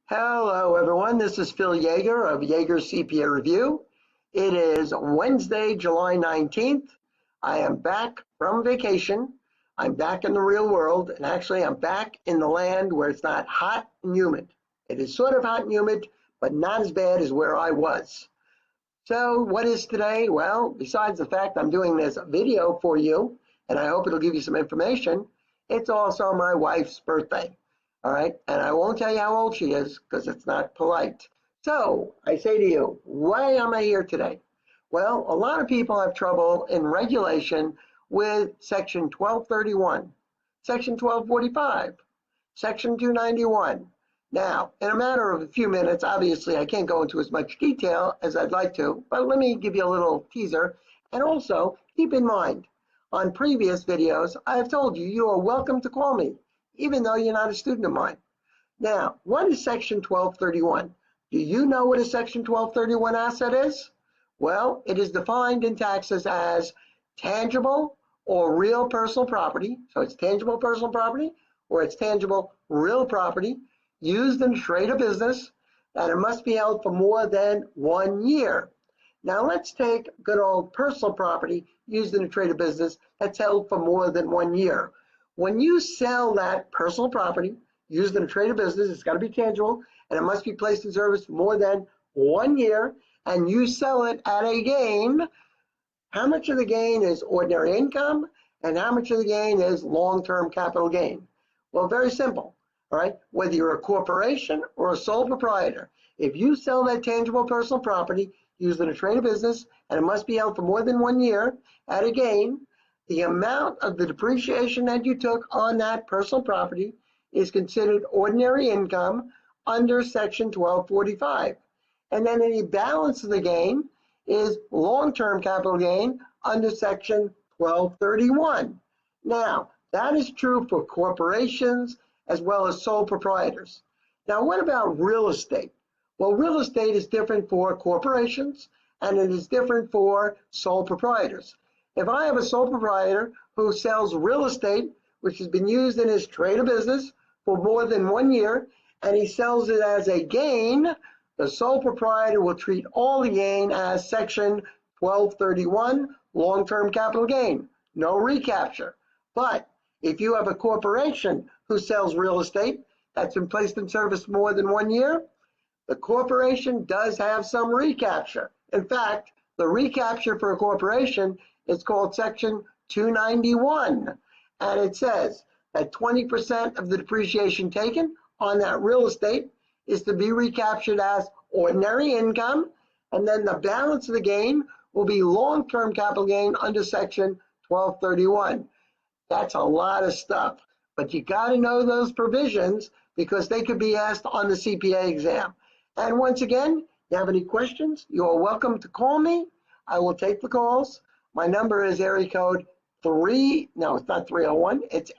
Hello, everyone. This is Phil Yaeger of Yaeger CPA Review. It is Wednesday, July 19th. I am back from vacation. I'm back in the real world, and actually, I'm back in the land where it's not hot and humid. It is sort of hot and humid, but not as bad as where I was. So, what is today? Well, besides the fact I'm doing this video for you, and I hope it'll give you some information, it's also my wife's birthday. All right, and I won't tell you how old she is because it's not polite. So I say to you, why am I here today? Well, a lot of people have trouble in regulation with Section 1231, Section 1245, Section 291. Now, in a matter of a few minutes, obviously I can't go into as much detail as I'd like to, but let me give you a little teaser. And also, keep in mind, on previous videos, I have told you, you are welcome to call me, even though you're not a student of mine. Now, what is Section 1231? Do you know what a Section 1231 asset is? Well, it is defined in taxes as tangible or real personal property. So it's tangible personal property or it's tangible real property used in trade or business, and it must be held for more than 1 year. Now, let's take good old personal property used in a trade or business that's held for more than 1 year. When you sell that personal property used in a trade or business, it's got to be tangible and it must be placed in service for more than 1 year, and you sell it at a gain. How much of the gain is ordinary income and how much of the gain is long-term capital gain? Well, very simple, all right? Whether you're a corporation or a sole proprietor, if you sell that tangible personal property used in a trade or business and it must be held for more than 1 year at a gain, the amount of the depreciation that you took on that personal property is considered ordinary income under Section 1245. And then any balance of the gain is long-term capital gain under Section 1231. Now, that is true for corporations as well as sole proprietors. Now, what about real estate? Well, real estate is different for corporations and it is different for sole proprietors. If I have a sole proprietor who sells real estate, which has been used in his trade or business for more than 1 year, and he sells it as a gain, the sole proprietor will treat all the gain as Section 1231, long-term capital gain, no recapture. But if you have a corporation who sells real estate that's been placed in service more than 1 year, the corporation does have some recapture. In fact, the recapture for a corporation is called Section 291, and it says that 20% of the depreciation taken on that real estate is to be recaptured as ordinary income, and then the balance of the gain will be long-term capital gain under Section 1231. That's a lot of stuff, but you got to know those provisions because they could be asked on the CPA exam. And once again, you have any questions, you are welcome to call me. I will take the calls. My number is area code it's not 301, it's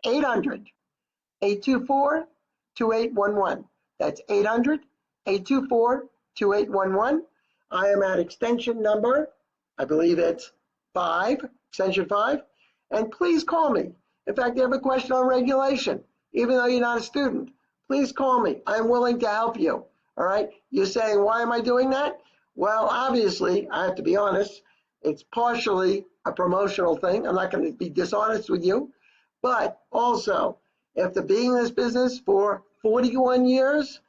800-824-2811. That's 800-824-2811. I am at extension number, I believe it's 5, extension 5, and please call me. In fact, if you have a question on regulation, even though you're not a student, please call me. I'm willing to help you, all right? You're saying, why am I doing that? Well, obviously, I have to be honest, it's partially a promotional thing. I'm not going to be dishonest with you. But also, after being in this business for 41 years,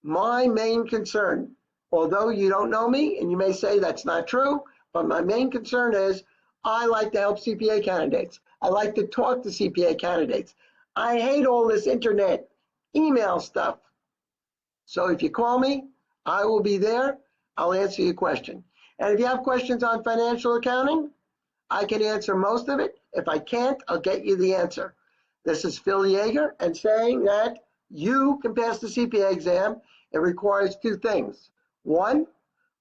my main concern, although you don't know me and you may say that's not true, but my main concern is I like to help CPA candidates. I like to talk to CPA candidates. I hate all this internet email stuff. So if you call me, I will be there. I'll answer your question. And if you have questions on financial accounting, I can answer most of it. If I can't, I'll get you the answer. This is Phil Yaeger, and saying that you can pass the CPA exam. It requires 2 things. 1,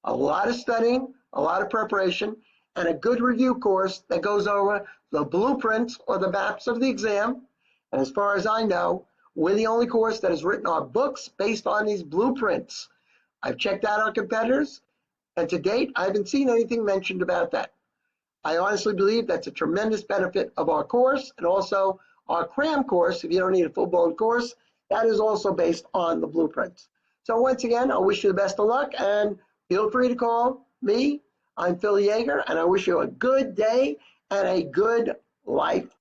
a lot of studying, a lot of preparation, and a good review course that goes over the blueprints or the maps of the exam. And as far as I know, we're the only course that has written our books based on these blueprints. I've checked out our competitors, and to date, I haven't seen anything mentioned about that. I honestly believe that's a tremendous benefit of our course, and also our cram course, if you don't need a full-blown course, that is also based on the blueprints. So once again, I wish you the best of luck, and feel free to call me. I'm Phil Yaeger, and I wish you a good day and a good life.